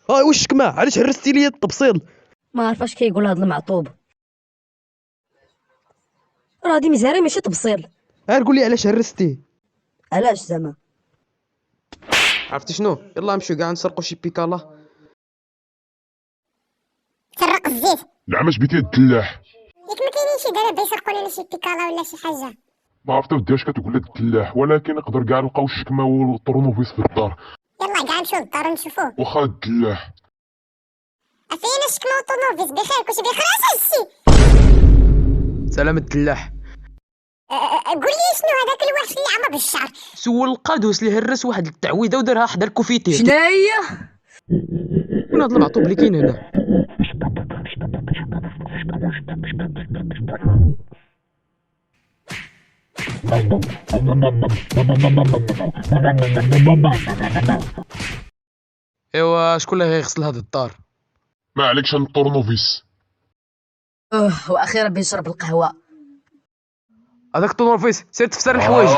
وشك ما علاش هرستي لي الطبسيل؟ ما عرفاش كيقول هاد المعطوب. راه هادي مزهري ماشي تبصيل. قول لي علاش هرستي؟ علاش زعما؟ عرفتي شنو؟ يلا نمشيو كاع نسرقوا شي بيكالا. سرق الزيت. لا ما جبتي الدلاح. ياك ما كاينين شي دابا يسرقوا لنا شي بيكالا ولا شي حاجه؟ ما عرفت ودي واش كتقول لك الدلاح، ولكن نقدر كاع نلقاو الشكمه والطرونوفيس في الدار. يلا كاع نمشيو للدار نشوفوه. واخا الدلاح. فين الشكمه والطونوفيس؟ بخير كلشي بخير؟ السي سلام الدلاح. قول لي شنو هذاك الوحش اللي عمر بالشعر؟ سول القادوس اللي هرس واحد التعويذه ودارها حدا الكوفيتير. شناهي؟ شكون هاد المعطوب اللي كاين هنا؟ ايوا شكون اللي غيغسل هاد الدار؟ ما عليكش عن الطرونوفيس. واخيرا بيشرب القهوه. هذاك الطونوفيس سير تفسر الحوايج.